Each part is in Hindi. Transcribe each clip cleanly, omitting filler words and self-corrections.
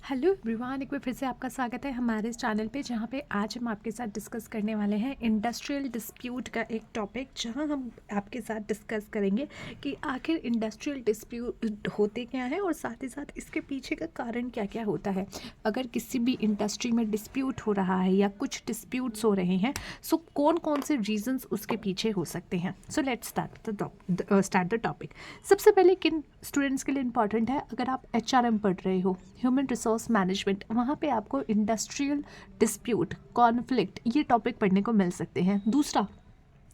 हेलो एवरीवन, एक बार फिर से आपका स्वागत है हमारे इस चैनल पे, जहाँ पे आज हम आपके साथ डिस्कस करने वाले हैं इंडस्ट्रियल डिस्प्यूट का एक टॉपिक, जहाँ हम आपके साथ डिस्कस करेंगे कि आखिर इंडस्ट्रियल डिस्प्यूट होते क्या हैं और साथ ही साथ इसके पीछे का कारण क्या क्या होता है। अगर किसी भी इंडस्ट्री में डिस्प्यूट हो रहा है या कुछ डिस्प्यूट्स हो रहे हैं, सो कौन कौन से रीजंस उसके पीछे हो सकते हैं। So let's start the topic. सबसे पहले किन स्टूडेंट्स के लिए इंपॉर्टेंट है, अगर आप HRM पढ़ रहे हो, ह्यूमन रिसोर्स मैनेजमेंट, वहाँ पे आपको इंडस्ट्रियल डिस्प्यूट, कॉन्फ्लिक्ट, ये टॉपिक पढ़ने को मिल सकते हैं। दूसरा,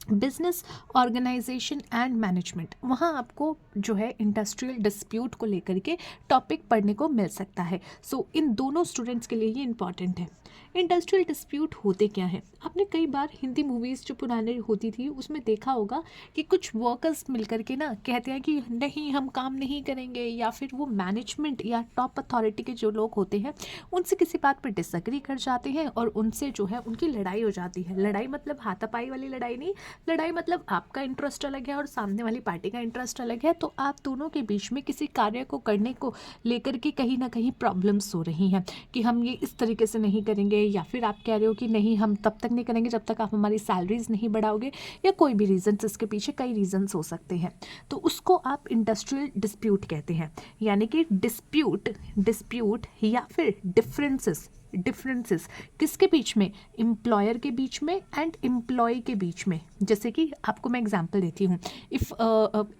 बिजनेस ऑर्गेनाइजेशन एंड मैनेजमेंट, वहाँ आपको जो है इंडस्ट्रियल डिस्प्यूट को लेकर के टॉपिक पढ़ने को मिल सकता है। सो इन दोनों स्टूडेंट्स के लिए ये इंपॉर्टेंट है। इंडस्ट्रियल डिस्प्यूट होते क्या है, आपने कई बार हिंदी मूवीज़ जो पुरानी होती थी उसमें देखा होगा कि कुछ वर्कर्स मिलकर के ना कहते हैं कि नहीं हम काम नहीं करेंगे, या फिर वो मैनेजमेंट या टॉप अथॉरिटी के जो लोग होते हैं उनसे किसी बात पर डिसएग्री कर जाते हैं और उनसे जो है उनकी लड़ाई हो जाती है। लड़ाई मतलब हाथापाई वाली लड़ाई नहीं, लड़ाई मतलब आपका इंटरेस्ट अलग है और सामने वाली पार्टी का इंटरेस्ट अलग है, तो आप दोनों के बीच में किसी कार्य को करने को लेकर के कहीं ना कहीं प्रॉब्लम्स हो रही हैं कि हम ये इस तरीके से नहीं करेंगे, या फिर आप कह रहे हो कि नहीं हम तब तक नहीं करेंगे जब तक आप हमारी सैलरीज नहीं बढ़ाओगे, या कोई भी रीजंस, इसके पीछे कई रीजंस हो सकते हैं। तो उसको आप इंडस्ट्रियल डिस्प्यूट कहते हैं। यानी कि डिस्प्यूट डिस्प्यूट या फिर डिफरेंसेस किसके बीच में, एम्प्लॉयर के बीच में एंड एम्प्लॉय के बीच में। जैसे कि आपको मैं एग्जांपल देती हूँ, इफ़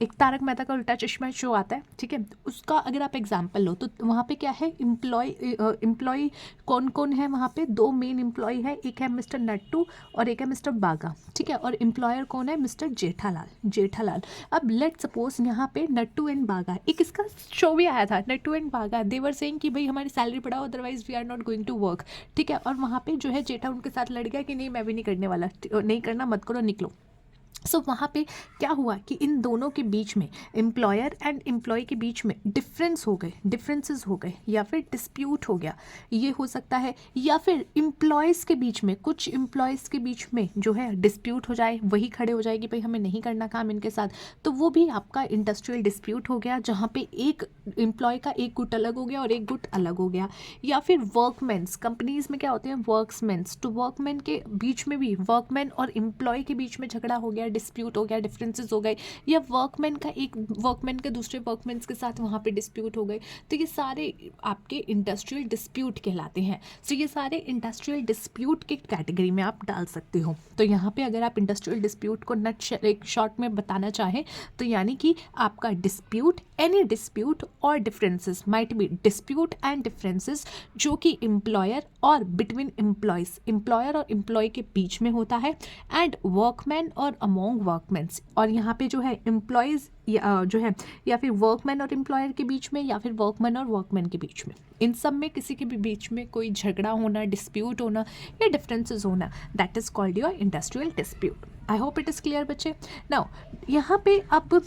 एक तारक मेहता का उल्टा चश्मा शो आता है, ठीक है, उसका अगर आप एग्जांपल लो तो वहाँ पे क्या है, एम्प्लॉय कौन कौन है वहाँ पे, दो मेन एम्प्लॉय है, एक है मिस्टर नट्टू और एक है मिस्टर बागा, ठीक है, और एम्प्लॉयर कौन है, मिस्टर जेठालाल। अब लेट सपोज यहाँ पे नट्टू एंड बागा, एक इसका शो भी आया था, नट्टू एंड बागा, देवर सेइंग कि भाई हमारी सैलरी बढ़ाओ otherwise we are not going to work, ठीक है, और वहाँ पे जो है जेठा उनके साथ लड़ गया कि नहीं मैं भी नहीं करने वाला, नहीं करना, मत करो, निकलो। सो वहाँ पे क्या हुआ कि इन दोनों के बीच में, एम्प्लॉयर एंड एम्प्लॉय के बीच में डिफरेंसेस हो गए, या फिर डिस्प्यूट हो गया, ये हो सकता है। या फिर एम्प्लॉयज़ के बीच में, कुछ एम्प्लॉयज़ के बीच में जो है डिस्प्यूट हो जाए, वही खड़े हो जाए कि भाई हमें नहीं करना काम इनके साथ, तो वो भी आपका इंडस्ट्रियल डिस्प्यूट हो गया, जहाँ पे एक एम्प्लॉय का एक गुट अलग हो गया और एक गुट अलग हो गया। या फिर वर्कमैन्स, कंपनीज में क्या होते हैं वर्कमैन्स, तो वर्कमैन के बीच में भी, वर्कमैन और एम्प्लॉय के बीच में झगड़ा हो गया, डिस्प्यूट हो गया, डिफरेंसेस हो गए, या वर्कमैन का दूसरे वर्कमैन्स के साथ वहाँ पे डिस्प्यूट हो गए, तो ये सारे आपके इंडस्ट्रियल डिस्प्यूट कहलाते हैं। सो ये सारे इंडस्ट्रियल डिस्प्यूट के कैटेगरी में आप डाल सकते हो। तो यहाँ पे अगर आप इंडस्ट्रियल डिस्प्यूट को एक शॉर्ट में बताना चाहें तो यानी कि आपका डिस्प्यूट, एनी डिस्प्यूट और differences, might be dispute and differences, जो कि एम्प्लॉयर और बिटवीन एम्प्लॉयज़, एम्प्लॉयर और एम्प्लॉय के बीच में होता है, एंड वर्कमैन और अमोंग वर्कमैन्स, और यहाँ पे जो है एम्प्लॉयज़ जो है, या फिर वर्कमैन और एम्प्लॉयर के बीच में, या फिर वर्कमैन और वर्कमैन के बीच में, इन सब में किसी के भी बीच में कोई झगड़ा होना, डिस्प्यूट होना या डिफरेंसेस होना, that is called your industrial dispute. I hope it is clear बच्चे। नाउ यहाँ पे अब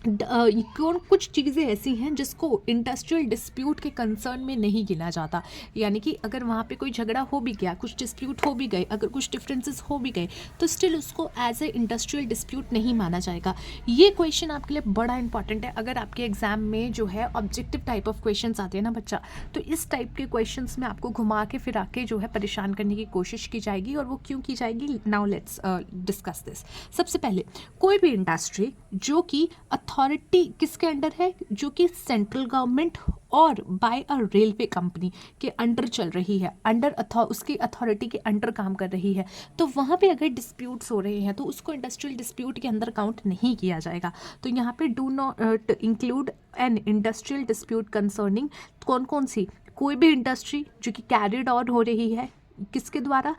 कौन कुछ चीज़ें ऐसी हैं जिसको इंडस्ट्रियल डिस्प्यूट के कंसर्न में नहीं गिना जाता। यानी कि अगर वहाँ पे कोई झगड़ा हो भी गया, कुछ डिस्प्यूट हो भी गए, अगर कुछ डिफरेंसेस हो भी गए, तो स्टिल उसको एज ए इंडस्ट्रियल डिस्प्यूट नहीं माना जाएगा। ये क्वेश्चन आपके लिए बड़ा इंपॉर्टेंट है। अगर आपके एग्जाम में जो है ऑब्जेक्टिव टाइप ऑफ क्वेश्चन आते हैं ना बच्चा, तो इस टाइप के क्वेश्चन में आपको घुमा के फिरा के जो है परेशान करने की कोशिश की जाएगी, और वो क्यों की जाएगी, नाउ लेट्स डिस्कस दिस। सबसे पहले, कोई भी इंडस्ट्री जो कि अथॉरिटी किसके अंडर है, जो कि सेंट्रल गवर्नमेंट और बाय अ रेलवे कंपनी के अंडर चल रही है, उसकी अथॉरिटी के अंडर काम कर रही है, तो वहाँ पे अगर डिस्प्यूट्स हो रहे हैं तो उसको इंडस्ट्रियल डिस्प्यूट के अंदर काउंट नहीं किया जाएगा। तो यहाँ पे do not include N industrial dispute concerning, कौन कौन सी, कोई भी इंडस्ट्री जो कि कैरिड ऑन हो रही है किसके द्वारा,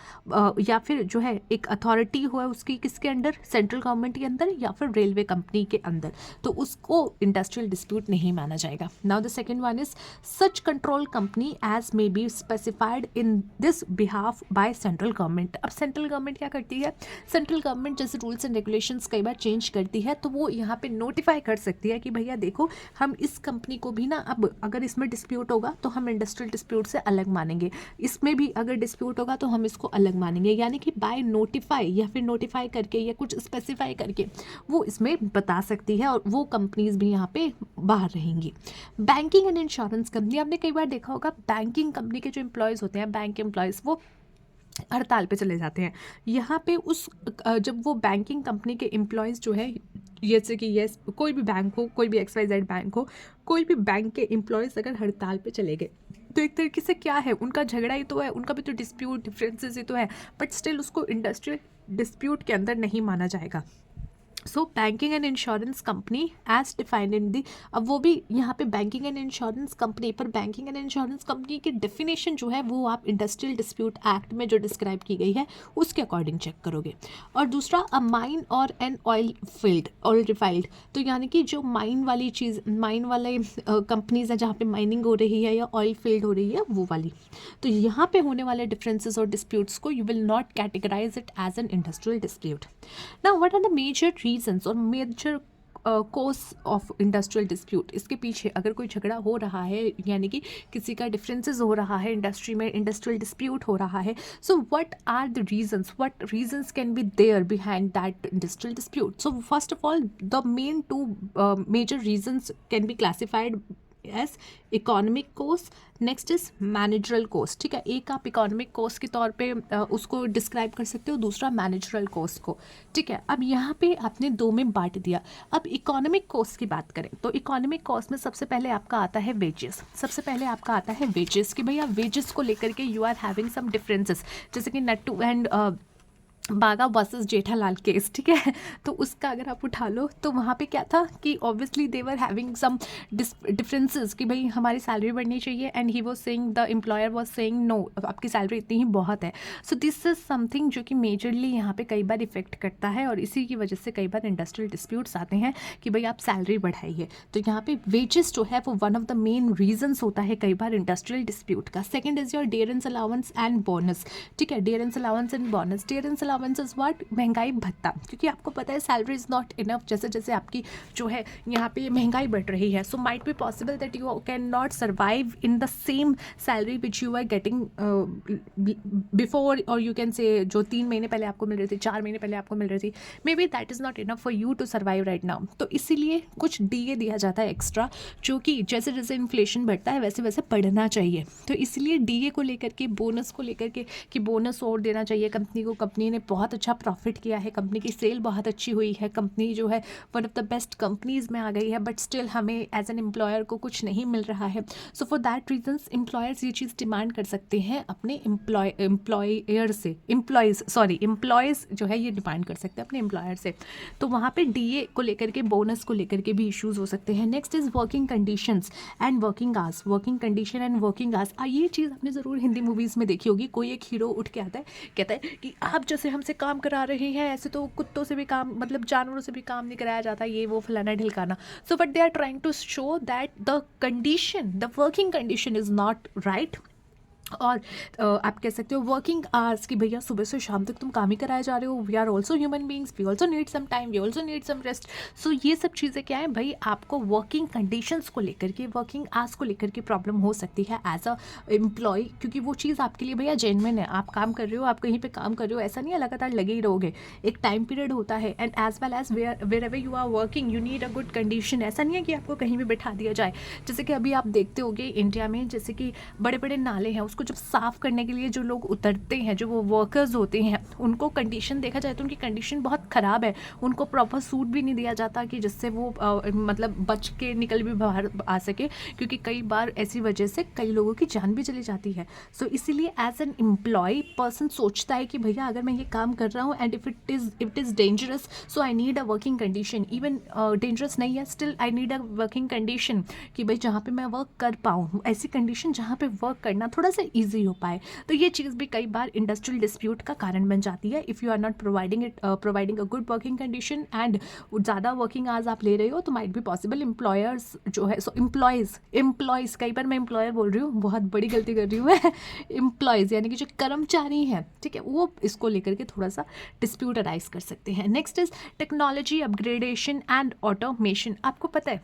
या फिर जो है एक अथॉरिटी हो उसकी किसके अंडर, सेंट्रल गवर्नमेंट के अंदर या फिर रेलवे कंपनी के अंदर, तो उसको इंडस्ट्रियल डिस्प्यूट नहीं माना जाएगा। Now the second one is such control company as may be specified in this behalf by central government. अब सेंट्रल गवर्नमेंट क्या करती है, सेंट्रल गवर्नमेंट जैसे रूल्स एंड रेगुलेशंस कई बार चेंज करती है, तो वो यहाँ पे नोटिफाई कर सकती है कि भैया देखो हम इस कंपनी को भी ना, अब अगर इसमें डिस्प्यूट होगा तो हम इंडस्ट्रियल डिस्प्यूट से अलग मानेंगे, इसमें भी अगर डिस्प्यूट डिस्प्यूट होगा तो हम इसको अलग मानेंगे, यानी कि बाय नोटिफाई या फिर नोटिफाई करके या कुछ स्पेसिफाई करके वो इसमें बता सकती है और वो कंपनीज भी यहाँ पे बाहर रहेंगी। बैंकिंग एंड इंश्योरेंस कंपनी, आपने कई बार देखा होगा बैंकिंग कंपनी के जो एम्प्लॉयज़ होते हैं, बैंक एम्प्लॉयज़, वो हड़ताल पे चले जाते हैं। यहाँ पे जब वो बैंकिंग कंपनी के एम्प्लॉयज़ जो है, जैसे कि यस कोई भी बैंक हो, कोई भी XYZ बैंक हो, कोई भी बैंक के एम्प्लॉयज़ अगर हड़ताल पे चले गए तो एक तरीके से क्या है, उनका झगड़ा ही तो है, उनका भी तो डिस्प्यूट डिफरेंसेस ही तो है, बट स्टिल उसको इंडस्ट्रियल डिस्प्यूट के अंदर नहीं माना जाएगा। So banking and insurance company as defined in the, अब वो भी यहाँ पे बैंकिंग एंड इंश्योरेंस कंपनी, पर बैंकिंग एंड इंश्योरेंस कंपनी की डेफिनेशन जो है वो आप इंडस्ट्रियल डिस्प्यूट एक्ट में जो डिस्क्राइब की गई है उसके अकॉर्डिंग चेक करोगे। और दूसरा, अ माइन और एन ऑयल फील्ड, ऑयल रिफाइल्ड, तो यानी कि जो माइन वाली चीज़, माइन वाले कंपनीज है जहाँ पे माइनिंग हो रही है या ऑयल फील्ड हो रही है वो वाली, तो यहाँ पे होने वाले डिफरेंसेस और डिस्प्यूट्स को you will not categorize it as an industrial dispute. Now what are the major reasons और major causes of industrial dispute, इसके पीछे अगर कोई झगड़ा हो रहा है यानी कि किसी का डिफरेंसेस हो रहा है इंडस्ट्री में, इंडस्ट्रियल डिस्प्यूट हो रहा है, so what are the reasons, what reasons can be there behind that industrial dispute. So first of all the main two major reasons can be classified as economic cost, next is managerial cost. ठीक है, एक आप इकोनॉमिक कोस्ट के तौर पे उसको डिस्क्राइब कर सकते हो, दूसरा मैनेजरल कोस्ट को। ठीक है, अब यहाँ पे आपने दो में बांट दिया। अब इकोनॉमिक कोस्ट की बात करें तो इकोनॉमिक कोस्ट में सबसे पहले आपका आता है वेजेस, सबसे पहले आपका आता है वेजेस, कि भैया वेजेस को लेकर के you are having some differences, जैसे कि Nattu and Bagha versus Jethalal case. ठीक है, तो उसका अगर आप उठा लो तो वहाँ पे क्या था कि obviously they were having some differences कि भाई हमारी सैलरी बढ़नी चाहिए, and he was saying, the employer was saying no, आपकी सैलरी इतनी ही बहुत है। सो दिस इज समथिंग जो कि मेजरली यहाँ पे कई बार इफेक्ट करता है, और इसी की वजह से कई बार इंडस्ट्रियल डिस्प्यूट्स आते हैं कि भाई आप सैलरी बढ़ाइए। तो यहाँ पे वेजेस जो है वो one of the main reasons होता है कई बार इंडस्ट्रियल डिस्प्यूट का। Second is your dearness allowance and bonus. ठीक है, dearness allowance and bonus, dearness allowance is what, महंगाई भत्ता, क्योंकि आपको पता है सैलरी इज नॉट इनफ, जैसे जैसे आपकी जो है यहाँ पे महंगाई बढ़ रही है, so might be possible that you can not survive in the same salary which you are getting before, और यू कैन से जो 3 महीने पहले आपको मिल रही थी, 4 महीने पहले आपको मिल रही थी, may be that is not enough for you to survive right now. तो इसीलिए कुछ DA दिया जाता है एक्स्ट्रा, जो कि जैसे जैसे इन्फ्लेशन बढ़ता है वैसे वैसे बढ़ना चाहिए। तो इसलिए DA को लेकर के, बोनस को लेकर के कि बोनस और देना चाहिए कंपनी को, कंपनी ने बहुत अच्छा प्रॉफिट किया है, कंपनी की सेल बहुत अच्छी हुई है, कंपनी जो है one of the best companies में आ गई है, बट स्टिल हमें एज एन एम्प्लॉयर को कुछ नहीं मिल रहा है। So for that reasons employers ये चीज़ डिमांड कर सकते हैं अपने एम्प्लॉयर से, एम्प्लॉयज़ जो है ये डिमांड कर सकते हैं अपने एम्प्लॉयर से। तो वहाँ पे DA को लेकर के, बोनस को लेकर के भी इश्यूज़ हो सकते हैं। Next is working conditions and working hours, working condition and working hours. ये चीज़ आपने ज़रूर हिंदी मूवीज़ में देखी होगी, कोई एक हीरो उठ के आता है, कहता है कि आप जैसे हमसे काम करा रहे हैं, ऐसे तो कुत्तों से भी काम, मतलब जानवरों से भी काम नहीं कराया जाता, ये वो फलाना ढिलकाना। So but they are trying to show that the condition, the working condition is not right. और आप कह सकते हो वर्किंग आवर्स कि भैया सुबह से शाम तक तुम काम ही कराए जा रहे हो, we are also human beings, we also need some time, we also need some rest. So ये सब चीज़ें क्या है भाई, आपको वर्किंग कंडीशंस को लेकर के, वर्किंग आवर्स को लेकर के प्रॉब्लम हो सकती है एज अ एम्प्लॉय, क्योंकि वो चीज़ आपके लिए भैया जेन्युइन है, आप काम कर रहे हो, आप कहीं पर काम कर रहे हो, ऐसा नहीं है लगातार लगे ही रहोगे, एक टाइम पीरियड होता है, and as well as wherever you are working you need a good condition. ऐसा नहीं है कि आपको कहीं भी बिठा दिया जाए, जैसे कि अभी आप देखते होगे इंडिया में, जैसे कि बड़े बड़े नाले हैं, उसको जब साफ़ करने के लिए जो लोग उतरते हैं, जो वो वर्कर्स होते हैं, उनको कंडीशन देखा जाए तो उनकी कंडीशन बहुत ख़राब है, उनको प्रॉपर सूट भी नहीं दिया जाता कि जिससे वो मतलब बच के निकल भी बाहर आ सके, क्योंकि कई बार ऐसी वजह से कई लोगों की जान भी चली जाती है। सो इसीलिए एज एन एम्प्लॉय पर्सन सोचता है कि भैया अगर मैं ये काम कर रहा हूँ and if it is dangerous, so I need a working condition, even dangerous नहीं है still I need a working condition, कि भाई जहाँ पे मैं वर्क कर पाऊँ, ऐसी कंडीशन जहाँ पे वर्क करना थोड़ा सा ईजी हो पाए। तो ये चीज़ भी कई बार इंडस्ट्रियल डिस्प्यूट का कारण बन जाती है। If you are not providing a good working condition and ज़्यादा वर्किंग आवर्स आप ले रहे हो, तो माइट बी पॉसिबल एम्प्लॉयर्स जो है, सो एम्प्लॉयज़ कई बार मैं एम्प्लॉयर बोल रही हूँ, बहुत बड़ी गलती कर रही हूँ मैं एम्प्लॉयज़ यानी कि जो कर्मचारी हैं, ठीक है, वो इसको लेकर के थोड़ा सा डिस्प्यूट अराइज कर सकते हैं। Next is technology upgradation and automation. आपको पता है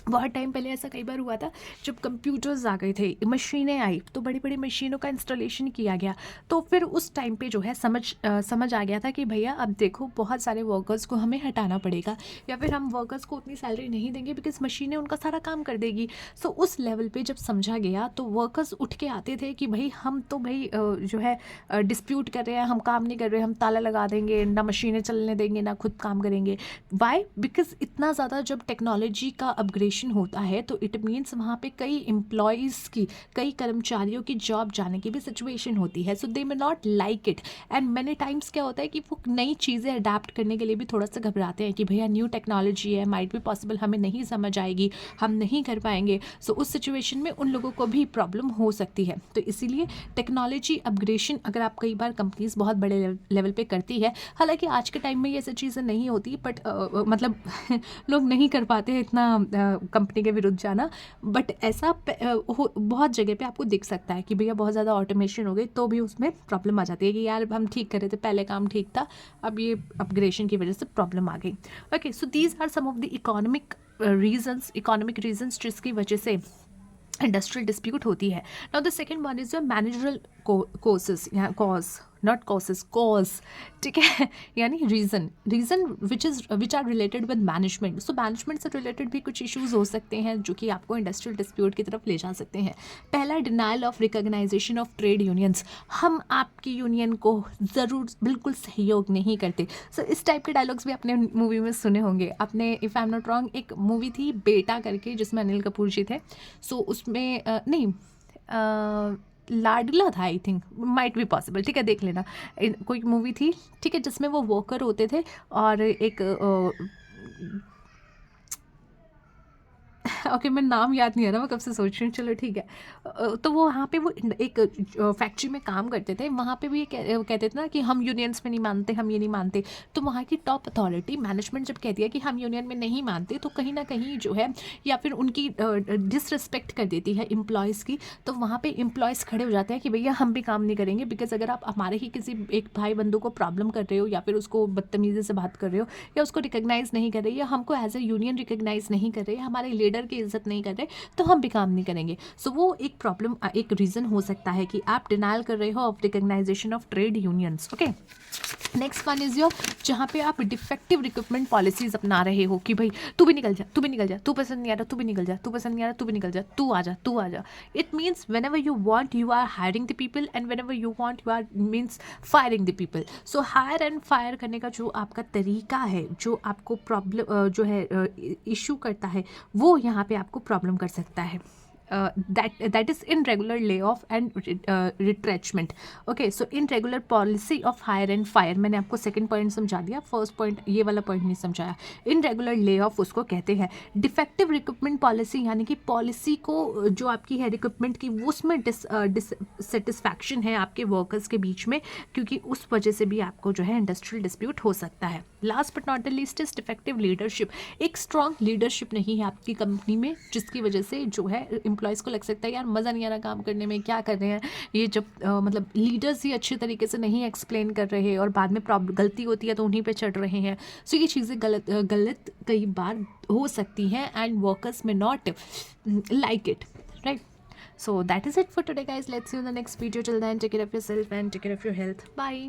बहुत टाइम पहले ऐसा कई बार हुआ था, जब कंप्यूटर्स आ गए थे, मशीनें आई, तो बड़ी बड़ी मशीनों का इंस्टॉलेशन किया गया, तो फिर उस टाइम पे जो है समझ आ गया था कि भैया अब देखो बहुत सारे वर्कर्स को हमें हटाना पड़ेगा, या फिर हम वर्कर्स को उतनी सैलरी नहीं देंगे बिकॉज मशीनें उनका सारा काम कर देगी। सो उस लेवल पे जब समझा गया तो वर्कर्स उठ के आते थे कि भाई हम तो भाई जो है डिस्प्यूट कर रहे हैं, हम काम नहीं कर रहे, हम ताला लगा देंगे, ना मशीनें चलने देंगे, ना खुद काम करेंगे। वाई? बिकॉज इतना ज़्यादा जब टेक्नोलॉजी का अपग्रेडेशन होता है तो इट मीन्स वहाँ पे कई एम्प्लॉयज़ की, कई कर्मचारियों की जॉब जाने की भी सिचुएशन होती है। So they may not like it, and many times क्या होता है कि वो नई चीज़ें अडेप्ट करने के लिए भी थोड़ा सा घबराते हैं कि भैया न्यू टेक्नोलॉजी है, माइट भी पॉसिबल हमें नहीं समझ आएगी, हम नहीं कर पाएंगे। सो उस सिचुएशन में उन लोगों को भी प्रॉब्लम हो सकती है। तो इसीलिए टेक्नोलॉजी अपग्रेडेशन अगर आप कई बार कंपनीज बहुत बड़े लेवल पे करती है, हालांकि आज के टाइम में ये सब चीज़ें नहीं होती, बट मतलब लोग नहीं कर पाते हैं इतना कंपनी के विरुद्ध जाना, बट ऐसा बहुत जगह पे आपको दिख सकता है कि भैया बहुत ज़्यादा ऑटोमेशन हो गई तो भी उसमें प्रॉब्लम आ जाती है कि यार हम ठीक कर रहे थे, पहले काम ठीक था, अब ये अपग्रेडेशन की वजह से प्रॉब्लम आ गई। Okay, so these are some of the economic reasons जिसकी वजह से इंडस्ट्रियल डिस्प्यूट होती है। Now the second one is your managerial courses, या कॉज, नॉट कॉसेज, कॉज, ठीक है, यानी reason which are related with management. So management से रिलेटेड भी कुछ इश्यूज हो सकते हैं जो कि आपको इंडस्ट्रियल डिस्प्यूट की तरफ ले जा सकते हैं। पहला, denial of recognisation of trade unions, हम आपकी यूनियन को ज़रूर बिल्कुल सहयोग नहीं करते। सो इस टाइप के डायलॉग्स भी आपने मूवी में सुने होंगे। आपने, if I am not wrong, एक मूवी थी बेटा करके जिसमें अनिल कपूर जी थे। सो उसमें नहीं, लाडला था, I think, might be possible, ठीक है, देख लेना। कोई मूवी थी, ठीक है, जिसमें वो वर्कर होते थे और एक ओके, मैं नाम याद नहीं आ रहा, मैं कब से सोच रही हूँ, चलो ठीक है। तो वो वहाँ पे वो एक फैक्ट्री में काम करते थे, वहाँ पे भी ये कहते थे ना कि हम यूनियंस में नहीं मानते, हम ये नहीं मानते। तो वहाँ की टॉप अथॉरिटी मैनेजमेंट जब कहती है कि हम यूनियन में नहीं मानते, तो कहीं ना कहीं जो है, या फिर उनकी डिसरिस्पेक्ट कर देती है एम्प्लॉयज़ की। तो वहाँ पे एम्प्लॉयज़ खड़े हो जाते हैं कि भैया हम भी काम नहीं करेंगे, बिकॉज अगर आप हमारे ही किसी एक भाई बंधु को प्रॉब्लम कर रहे हो, या फिर उसको बदतमीज़ी से बात कर रहे हो, या उसको रिकग्नाइज़ नहीं कर रहे, या हमको एज ए यूनियन रिकग्नाइज़ नहीं कर रहे, हमारे लीडर की इज्जत नहीं कर रहे, तो हम भी काम नहीं करेंगे। सो वो एक प्रॉब्लम, एक रीज़न हो सकता है कि आप डिनाइल कर रहे हो of recognisation of trade unions. Okay, next one is your, जहाँ पे आप डिफेक्टिव रिक्रूटमेंट पॉलिसीज अपना रहे हो कि भाई तू भी निकल जा, तू भी निकल जा, तू पसंद नहीं आ रहा, तू भी निकल जा, तू पसंद नहीं आ रहा, तू भी निकल जा, तू आ जा, तू आ जा। It means whenever you want you are hiring the people, and whenever you want you are means firing the people. So hire and fire करने का जो आपका तरीका है, जो आपको प्रॉब्लम जो है इशू करता है, वो यहाँ पे आपको प्रॉब्लम कर सकता है। that is irregular layoff and retrenchment. Okay, so irregular policy of hire and fire, मैंने आपको सेकंड पॉइंट समझा दिया, फर्स्ट पॉइंट ये वाला पॉइंट नहीं समझाया। इनरेगुलर ले ऑफ उसको कहते हैं। डिफेक्टिव रिक्रूटमेंट पॉलिसी, यानी कि पॉलिसी को जो आपकी है रिक्रूटमेंट की, वो उसमें डिससेटिस्फैक्शन है आपके वर्कर्स के बीच में, क्योंकि उस वजह से भी आपको जो है इंडस्ट्रियल डिस्प्यूट हो सकता है। Last but not the least is defective leadership. एक स्ट्रॉन्ग लीडरशिप नहीं है आपकी कंपनी में, जिसकी वजह से जो है एम्प्लॉयज़ को लग सकता है यार मज़ा नहीं आ रहा काम करने में, क्या कर रहे हैं ये, जब मतलब लीडर्स ही अच्छे तरीके से नहीं एक्सप्लेन कर रहे और बाद में गलती होती है तो उन्हीं पे चढ़ रहे हैं। सो ये चीज़ें गलत कई बार हो सकती हैं, एंड वर्कर्स में not like it, right? So that is it for today, guys. Let's see you in the next video. Till then, take care of yourself and take care of your health. Bye.